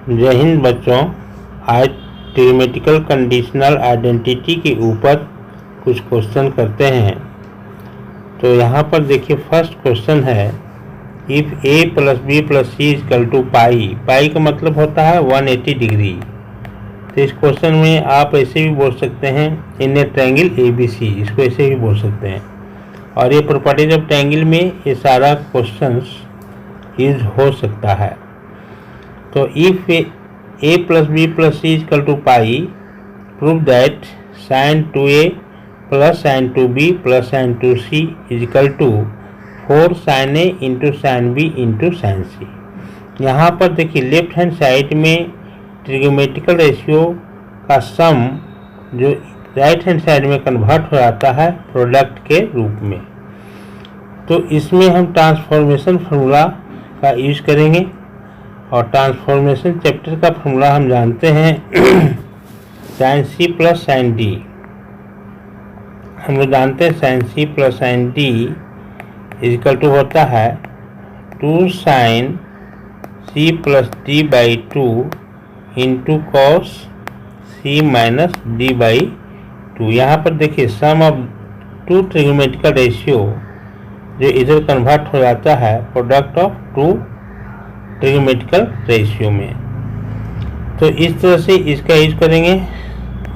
जय हिंद बच्चों। आज ट्रिग्नोमेट्रिकल कंडीशनल आइडेंटिटी के ऊपर कुछ क्वेश्चन करते हैं। तो यहाँ पर देखिए फर्स्ट क्वेश्चन है, if A plus B plus C is equal to pi. Pi का मतलब होता है 180 डिग्री। तो इस क्वेश्चन में आप ऐसे भी बोल सकते हैं इन a triangle A B C, इसको ऐसे भी बोल सकते हैं। और ये प्रॉपर्टीज ऑफ ट्रायंगल में ये सारा क्वेश्चंस यूज हो सकता है। तो if A plus B plus C is equal to pi, prove that sine 2a plus sine 2b plus sine 2c equal to 4 sine A into sine B into sine C. यहाँ पर देखिए left hand side में trigonometrical ratio का sum जो right hand side में convert हो जाता है प्रोडक्ट के रूप में। तो इसमें हम ट्रांसफॉर्मेशन फार्मूला का यूज करेंगे और ट्रांसफॉर्मेशन चैप्टर का फॉर्मूला हम जानते हैं sine C plus sine D. हम लोग जानते हैं sine C plus sine D is equal to होता है 2 sine C plus D by 2 into cos C minus D by 2। यहाँ पर देखिए sum of two trigonometrical ratio जो इधर कन्वर्ट हो जाता है product of two trigonometrical ratio में। तो इस तरह से इसका यूज करेंगे।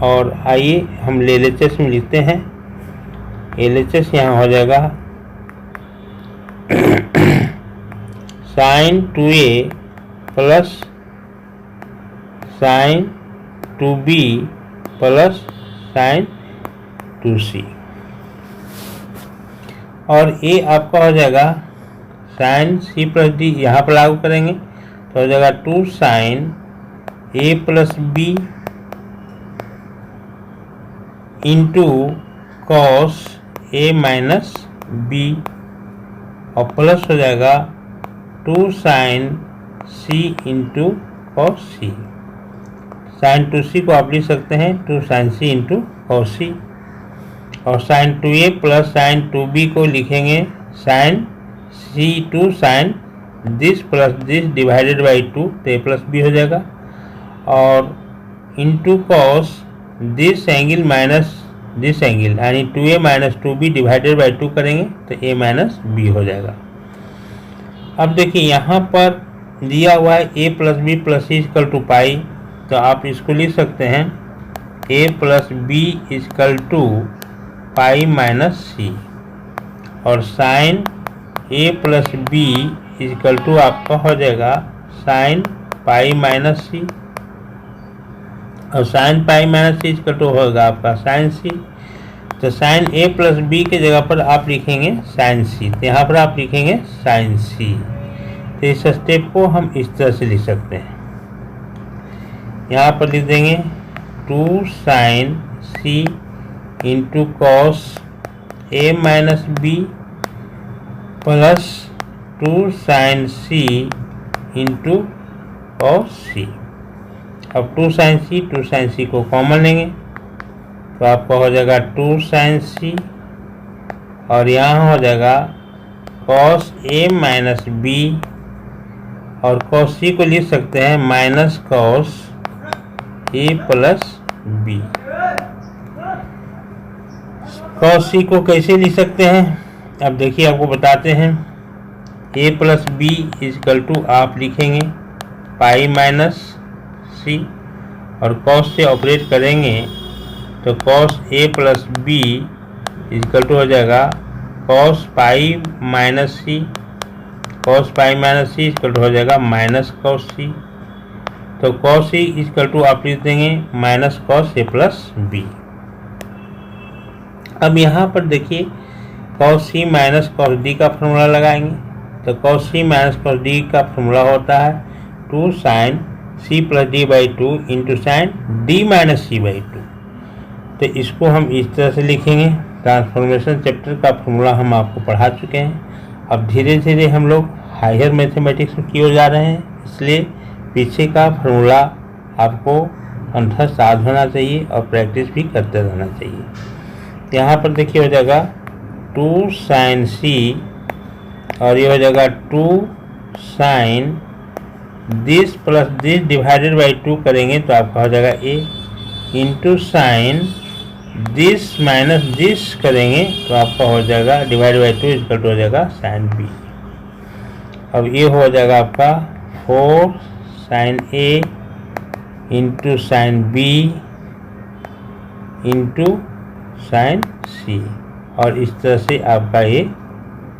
और आइए हम LHS में लिखते हैं। LHS यहाँ हो जाएगा sine 2a plus sine 2b plus sine 2c। और ये आपका हो जाएगा साइन सी प्लस डी, यहाँ पर लागू करेंगे तो हो जाएगा 2 sine A plus B into cos A minus B और प्लस हो जाएगा 2 sine C into cos C. Sine 2c को आप लिख सकते हैं 2 sine C into cos C. और sine 2a plus sine 2b को लिखेंगे sine C 2 sine this plus this divided by 2, तो ए प्लस बी हो जाएगा। और into cos this angle minus this angle यानी 2a minus 2b divided by 2 करेंगे तो a माइनस बी हो जाएगा। अब देखिए यहाँ पर दिया हुआ है a plus B plus C is equal to pi, तो आप इसको लिख सकते हैं a plus B is equal to pi minus C. और sine a plus B is equal to आपका हो जाएगा साइन पाई माइनस सी। और sine pi minus C is equal to होगा आपका साइन सी। तो साइन a प्लस बी के जगह पर आप लिखेंगे साइन सी, तो यहाँ पर आप लिखेंगे साइन सी। तो इस स्टेप को हम इस तरह से लिख सकते हैं। यहाँ पर लिख देंगे 2 sine C into cos a minus B plus 2 sine C into cos C. अब 2 साइन सी को कॉमन लेंगे तो आपका हो जाएगा 2 साइन सी और यहाँ हो जाएगा कॉस ए माइनस बी और कॉस सी को लिख सकते हैं minus cos A plus B. Cos सी को कैसे लिख सकते हैं अब देखिए आपको बताते हैं। a plus B is equal to आप लिखेंगे पाई माइनस सी और कॉस से ऑपरेट करेंगे तो cos a plus B is equal to हो जाएगा cos pi minus C. Cos pi minus C is equal to हो जाएगा माइनस कॉस सी। तो कॉस सी इजकल टू आप लिख देंगे minus cos a plus B. अब यहाँ पर देखिए cos C minus cos D का फॉर्मूला लगाएंगे। तो cos C minus cos D का फॉर्मूला होता है 2 sine C plus D by 2 into sine D minus C by 2। तो इसको हम इस तरह से लिखेंगे। ट्रांसफॉर्मेशन चैप्टर का फॉर्मूला हम आपको पढ़ा चुके हैं। अब धीरे धीरे हम लोग हायर मैथमेटिक्स की ओर जा रहे हैं, इसलिए पीछे का फॉर्मूला आपको कंठस्थ याद होना चाहिए और प्रैक्टिस भी करते रहना चाहिए। यहाँ पर देखिए हो जाएगा 2 साइन सी और ये हो जाएगा 2 sine this plus this divided by 2 करेंगे तो आपका हो जाएगा A, into sine this minus this करेंगे तो आपका हो जाएगा डिवाइड बाई 2 इक्वल टू हो जाएगा साइन बी। अब ये हो जाएगा आपका 4 sine A into sine B into sine C, और इस तरह से आपका ये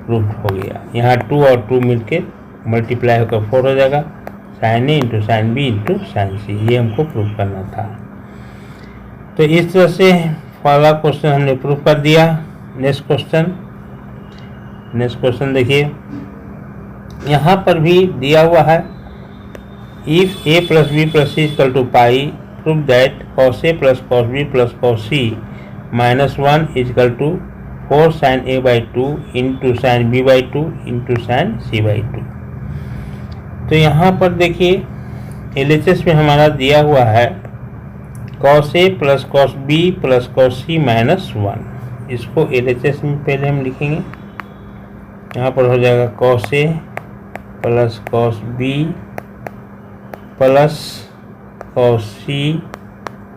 प्रूफ हो गया। यहाँ 2 और 2 मिलके मल्टीप्लाई होकर 4 हो जाएगा, sine A into sine B into sine C, ये हमको प्रूफ करना था। तो इस तरह से पहला क्वेश्चन हमने प्रूफ कर दिया। नेक्स्ट क्वेश्चन देखिए, यहाँ पर भी दिया हुआ है if A plus B plus C equal to pi, prove that cos A plus cos B plus cos C minus 1 equal to 4 sine A by 2 into sine B by 2 into sine C by 2। तो यहाँ पर देखिए LHS में हमारा दिया हुआ है cos A plus cos B plus cos C minus 1। इसको LHS में पहले हम लिखेंगे। यहाँ पर हो जाएगा cos A plus cos B plus cos C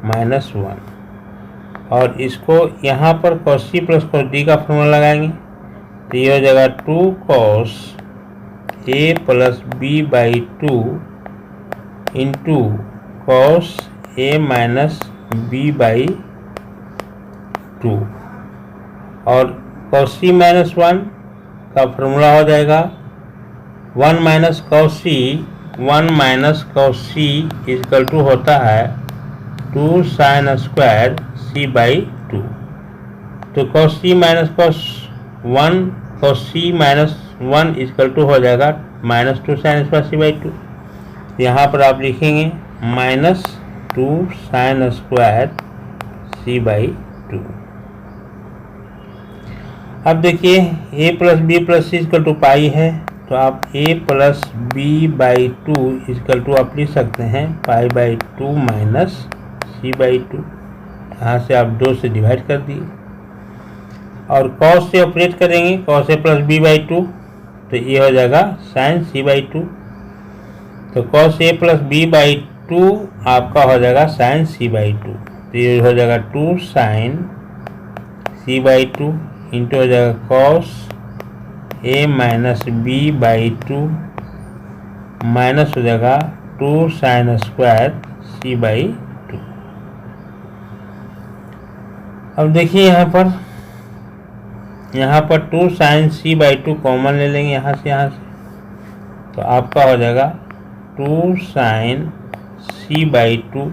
minus 1, और इसको यहाँ पर cos C plus cos D का फॉर्मूला लगाएंगे तो ये हो जाएगा 2 cos A plus B by 2 into cos A minus B by 2, और कॉस सी माइनस 1 का फॉर्मूला हो जाएगा 1 minus cos C, 1 minus cos C equal to होता है 2 साइन स्क्वायर सी बाई 2। तो cos C minus cos 1, cos C minus 1 equal to हो जाएगा minus 2 sine square C by 2। यहाँ पर आप लिखेंगे minus 2 sine square C by 2। अब देखिए a plus B plus C equal to pi है, तो आप a plus B by 2 equal to आप लिख सकते हैं pi by 2 minus C by 2। यहाँ से आप 2 से डिवाइड कर दिए, और कॉस से ऑपरेट करेंगे cos A plus B by 2, तो ये हो जाएगा साइन सी बाई 2। तो cos A plus B by 2 आपका हो जाएगा साइन सी बाई 2, तो ये हो जाएगा 2 साइन सी बाई 2 इंटू हो जाएगा cos A minus B by 2 minus हो जाएगा 2 साइन स्क्वायर सी बाई 2। अब देखिए यहाँ पर 2 साइन सी बाई 2 कॉमन ले लेंगे यहाँ से, तो आपका हो जाएगा 2 साइन सी बाई 2,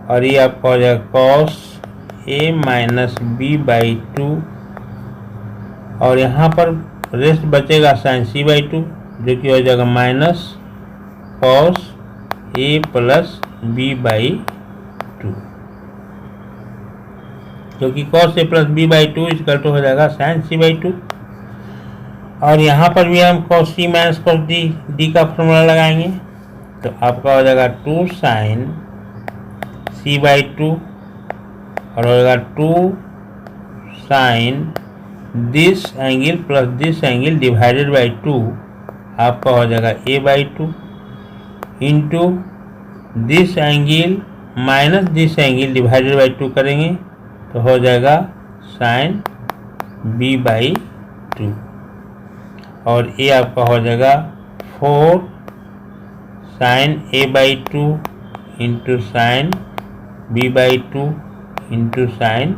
और ये आपका हो जाएगा cos A minus B by 2, और यहाँ पर रेस्ट बचेगा साइन सी बाई 2 जो कि हो जाएगा minus cos A plus B by 2, क्योंकि cos A plus B by 2 equal to हो जाएगा साइन सी बाई 2। और यहाँ पर भी हम cos C minus cos D का फॉर्मूला लगाएंगे, तो आपका हो जाएगा 2 साइन सी बाई 2, और हो जाएगा 2 sine this angle plus this angle divided by 2, आपका हो जाएगा A by 2 into this angle minus this angle divided by 2 करेंगे तो हो जाएगा साइन बी बाई 2, और ए आपका हो जाएगा 4 sine A by 2 into sine B by 2 into sine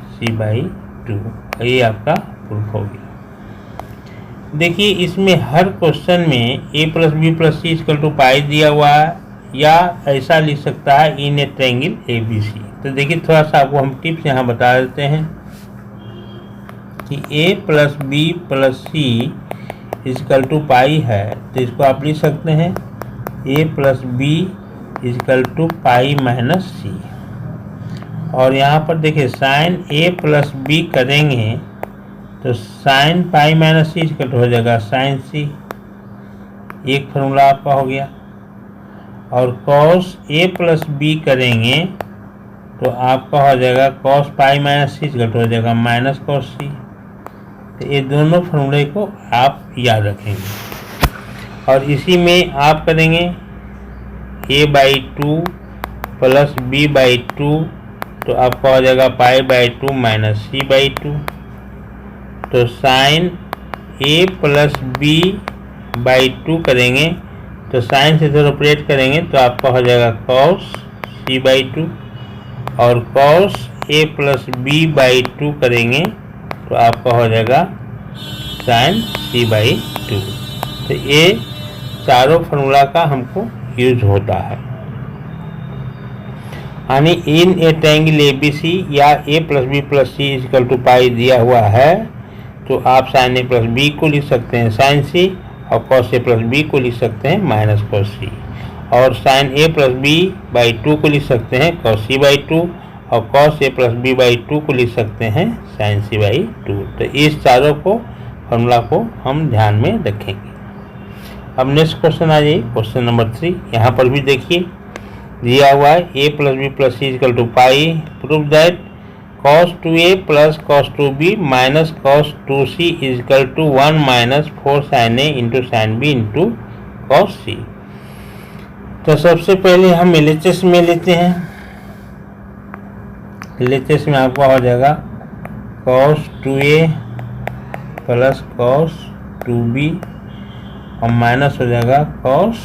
C by 2। ये आपका प्रूफ हो गया। देखिए इसमें हर क्वेश्चन में a plus B plus C equal to pi दिया हुआ है, या ऐसा लिख सकता है इन ए ट्रायंगल ABC। तो देखिए थोड़ा सा आपको हम टिप्स यहाँ बता देते हैं कि a plus B plus C equal to pi है, तो इसको आप लिख सकते हैं a plus B equal to pi minus C. और यहाँ पर देखिए साइन ए प्लस बी करेंगे तो साइन पाई माइनस सी इक्वल हो जाएगा साइन सी, एक फार्मूला आपका हो गया। और कॉस ए प्लस बी करेंगे तो आपका हो जाएगा कॉस पाई माइनस सी इक्वल हो जाएगा माइनस कॉस सी। तो ये दोनों फार्मूले को आप याद रखेंगे। और इसी में आप करेंगे a/2 प्लस b/2, तो आपका हो जाएगा π/2 माइनस c/2। तो साइन a प्लस b/2 करेंगे तो साइन से इधर ऑपरेट करेंगे तो आपका हो जाएगा cos c/2, और cos a प्लस b/2 करेंगे तो आपका हो जाएगा साइन c/2। तो ये चारों फार्मूला का हमको यूज होता है। यानी इन ए ट्रायंगल ABC या a plus B plus C equal to pi दिया हुआ है, तो आप साइन ए प्लस बी को लिख सकते हैं साइन सी, और कॉस ए प्लस बी को लिख सकते हैं माइनस कॉस सी, और साइन ए प्लस b/2 को लिख सकते हैं कॉस c/2, और कॉस ए प्लस b/2 को लिख सकते हैं साइन c/2। तो इस चारों को फॉर्मूला को हम ध्यान में रखेंगे। अब नेक्स्ट क्वेश्चन आ जाइए, क्वेश्चन नंबर 3। यहाँ पर भी देखिए दिया हुआ है a plus B plus C equal to pi, prove that cos 2a plus cos 2b minus cos 2c equal to 1 minus 4 sin a into sin b into cos c। तो सबसे पहले हम LHS में लेते हैं। LHS में आपका हो जाएगा cos 2a plus cos 2b और माइनस हो जाएगा cos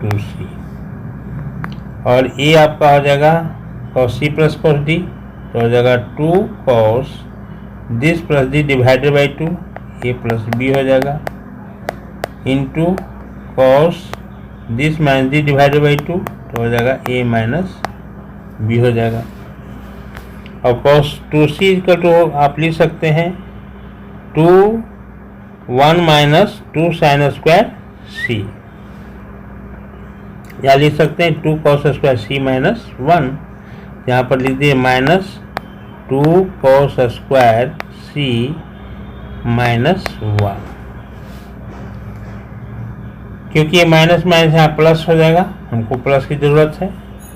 2c, और ये आपका हो जाएगा cos c plus cos d, तो हो जाएगा 2 cos this plus D divided by 2, A plus B हो जाएगा, into cos this minus D divided by 2, तो हो जाएगा ए माइनस बी हो जाएगा। और cos 2c इक्वल टू आप लिख सकते हैं 1 माइनस 2 साइन स्क्वायर c, या लिख सकते हैं 2 cos स्क्वायर c माइनस 1, यहाँ पर लिख दिए minus 2 cos square c minus 1, क्योंकि ये माइनस माइनस यहाँ प्लस हो जाएगा, हमको प्लस की ज़रूरत है।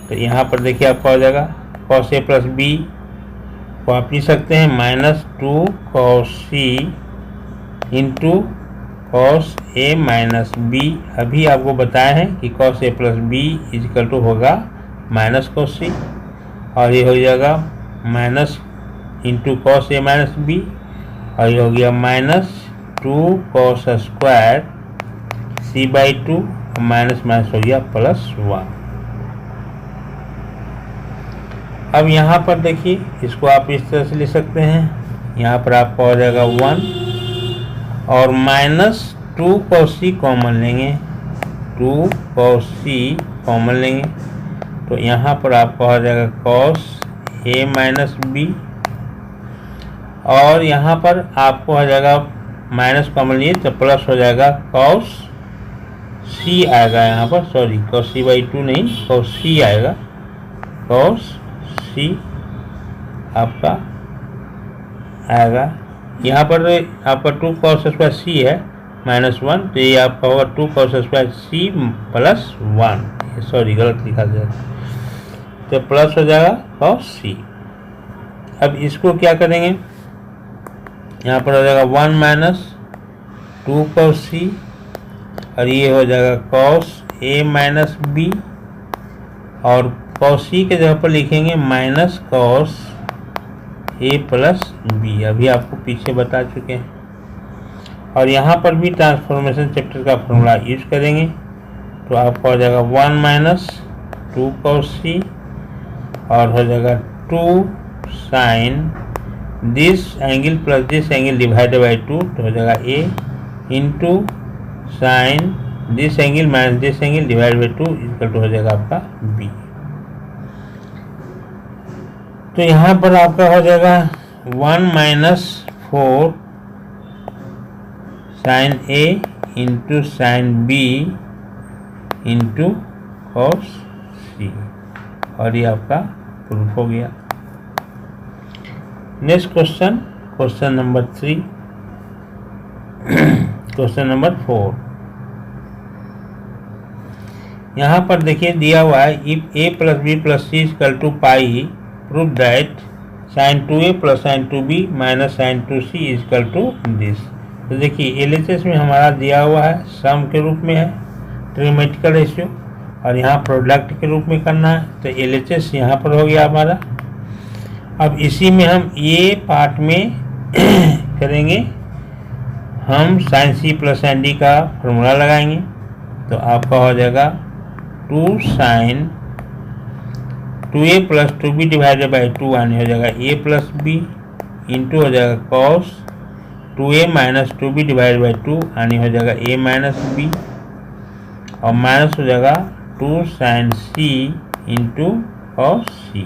तो यहाँ पर देखिए आपका हो जाएगा cos a प्लस बी को आप लिख सकते हैं minus 2 cos c into cos a minus B. अभी आपको बताया है कि cos a plus B equal to होगा माइनस cos c, और ये हो जाएगा minus into cos a minus B, और ये हो गया minus 2 cos square c/2, minus minus हो गया प्लस 1। अब यहाँ पर देखिए इसको आप इस तरह से लिख सकते हैं, यहाँ पर आपका हो जाएगा 1 और माइनस 2 cos c कॉमन लेंगे, 2 cos c कॉमन लेंगे, तो यहाँ पर आपका हो जाएगा cos a माइनस बी, और यहाँ पर आपको हो जाएगा माइनस कॉमन लिए तो प्लस हो जाएगा cos c आएगा, यहाँ पर सॉरी cos c/2 नहीं cos c आएगा, cos c आपका आएगा। यहाँ पर आपका 2 cos स्क्वायर c है माइनस 1, तो ये आपका होगा 2 cos square c plus 1, sorry गलत लिखा गया, तो प्लस हो जाएगा cos c। अब इसको क्या करेंगे, यहाँ पर हो जाएगा 1 माइनस 2 cos c, और ये हो जाएगा cos a माइनस बी, और cos c के जगह पर लिखेंगे minus cos a plus B, अभी आपको पीछे बता चुके हैं। और यहाँ पर भी ट्रांसफॉर्मेशन चैप्टर का फॉर्मूला यूज करेंगे, तो आपका हो जाएगा 1 माइनस 2 cos c, और हो जाएगा 2 sine this angle plus this angle divided by 2, तो हो जाएगा a into sine this angle minus this angle divide by 2 equal to हो जाएगा आपका b। तो यहाँ पर आपका हो जाएगा 1 minus 4 sine a into sine b into cos c, और ये आपका प्रूफ हो गया। Next question, question number 3, question number 4। यहाँ पर देखिए दिया हुआ है if a plus B plus C equal to pi, prove that sine 2a plus sine 2b minus sine 2c equal to this. तो देखिए LHS में हमारा दिया हुआ है सम के रूप में है ट्रिग्नोमेट्रिकल रेशियो, और यहाँ प्रोडक्ट के रूप में करना है, तो LHS यहाँ पर हो गया हमारा। अब इसी में हम ये पार्ट में करेंगे, हम sine C plus sine D का फॉर्मूला लगाएंगे। तो आपका हो जाएगा 2 sign 2a plus 2b divided by 2 यानी हो जाएगा a प्लस बी इंटू हो जाएगा cos 2a minus 2b divided by 2 यानी हो जाएगा a माइनस बी, और माइनस हो जाएगा 2 sine c into cos C,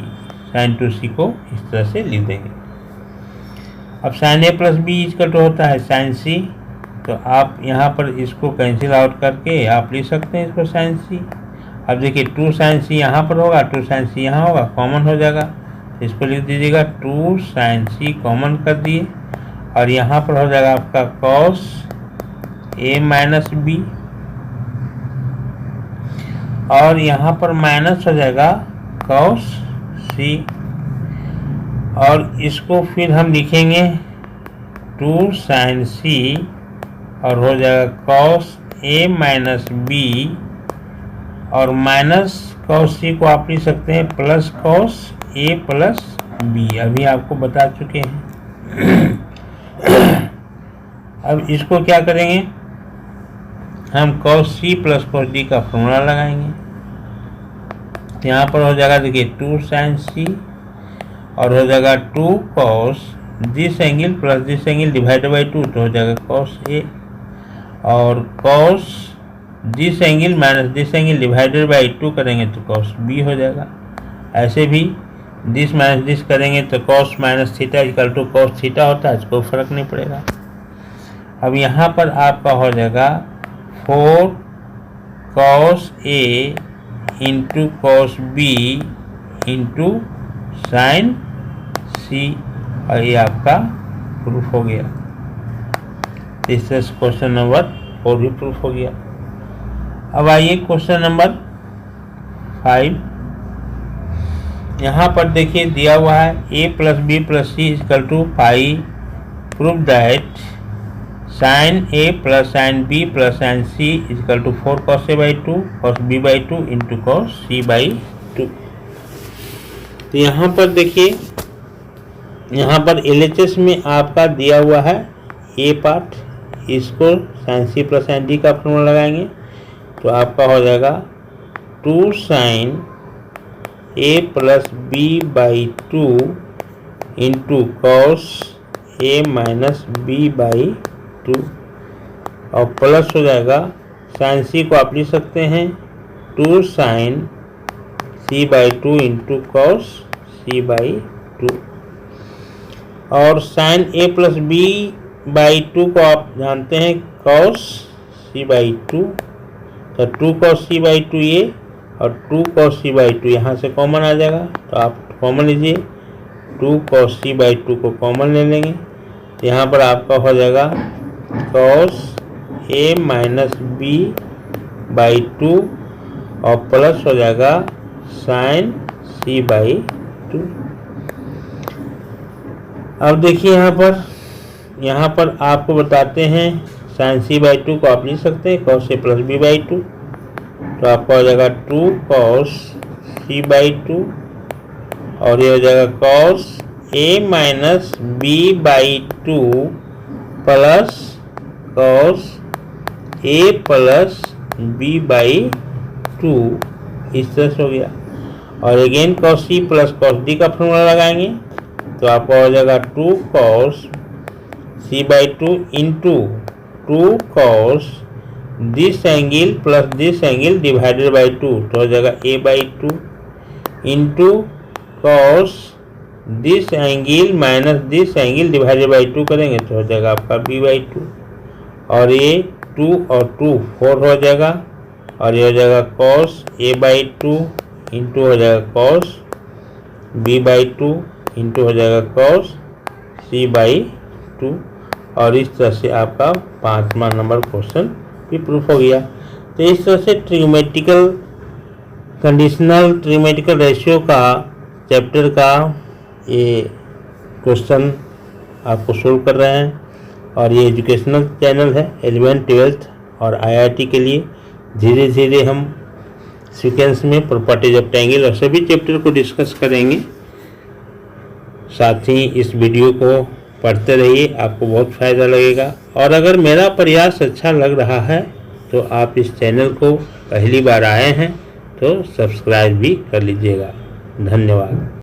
sine 2c को इस तरह से लिख देंगे। अब sine a plus B equal to होता है साइन c, तो आप यहाँ पर इसको कैंसिल आउट करके आप लिख सकते हैं इसको साइन c। अब देखिए 2 साइन c यहाँ पर होगा, 2 साइन c यहाँ होगा, कॉमन हो जाएगा, तो इसको लिख दीजिएगा 2 साइन c कॉमन कर दिए, और यहाँ पर हो जाएगा आपका कॉस a माइनस बी, और यहाँ पर माइनस हो जाएगा कॉस c, और इसको फिर हम लिखेंगे 2 साइन c और हो जाएगा कॉस a माइनस बी, और माइनस कॉस सी को आप लिख सकते हैं plus cos A plus B, अभी आपको बता चुके हैं। अब इसको क्या करेंगे, हम cos C plus cos D का फॉर्मूला लगाएंगे। यहाँ पर हो जाएगा देखिए 2 साइन सी और हो जाएगा 2 cos this angle plus this angle divided by 2, तो हो जाएगा कॉस ए, और cos this angle minus this angle divided by 2 करेंगे तो कॉस बी हो जाएगा। ऐसे भी दिस माइनस दिस करेंगे तो cos minus theta equal to cos theta होता है, इसको फर्क नहीं पड़ेगा। अब यहाँ पर आपका हो जाएगा 4 cos A into cos B into sine C, और ये आपका प्रूफ हो गया। इस तरह से क्वेश्चन नंबर 4 भी प्रूफ हो गया। अब आइए क्वेश्चन नंबर 5। यहाँ पर देखिए दिया हुआ है a plus B plus C equal to pi, prove that sine a plus sine b plus sine c equal to 4 cos a by 2 cos b by 2 into cos c by 2। तो यहाँ पर देखिए, यहाँ पर LHS में आपका दिया हुआ है a पार्ट, इसको sine c plus sine d का फॉर्मूला लगाएंगे। तो आपका हो जाएगा 2 sine a plus B by 2 into cos a minus B by 2, और प्लस हो जाएगा साइन c को आप लिख सकते हैं 2 sine c by 2 into cos c by 2, और sine a plus B by 2 को आप जानते हैं कॉस c बाई 2, तो 2 cos c बाई 2 ये और 2 cos c बाई 2 यहाँ से कॉमन आ जाएगा, तो आप कॉमन लीजिए 2 cos c बाई 2 को कॉमन ले लेंगे। तो यहाँ पर आपका हो जाएगा cos a minus B by 2 और प्लस हो जाएगा साइन c बाई 2। अब देखिए यहाँ पर आपको बताते हैं साइन c बाई 2 को आप लिख सकते हैं cos a plus b by 2, तो आपका हो जाएगा 2 cos c बाई 2, और ये हो जाएगा cos a minus b by 2 plus cos a plus b by 2, इस तरह से हो गया। और again cos c plus cos d का फॉर्मूला लगाएंगे, तो आपका हो जाएगा 2 cos c by 2 into 2 cos this angle plus this angle divided by 2, तो हो जाएगा a by 2 into cos this angle minus this angle divided by 2 करेंगे तो हो जाएगा आपका b बाई 2, और ये 2 और 2 4 हो जाएगा, और ये हो जाएगा cos a बाई 2 इंटू हो जाएगा cos b बाई 2 इंटू हो जाएगा cos c बाई 2, और इस तरह से आपका 5वां नंबर क्वेश्चन भी प्रूफ हो गया। तो इस तरह से ट्रिग्नोमेट्रिकल कंडीशनल ट्रिग्नोमेट्रिकल रेशियो का चैप्टर का ये क्वेश्चन आपको सोल्व कर रहे हैं। और ये एजुकेशनल चैनल है 11th 12th और IIT के लिए। धीरे धीरे हम सीक्वेंस में प्रॉपर्टीज ऑफ ट्रायंगल और सभी चैप्टर को डिस्कस करेंगे। साथ ही इस वीडियो को पढ़ते रहिए, आपको बहुत फ़ायदा लगेगा। और अगर मेरा प्रयास अच्छा लग रहा है तो आप इस चैनल को पहली बार आए हैं तो सब्सक्राइब भी कर लीजिएगा। धन्यवाद।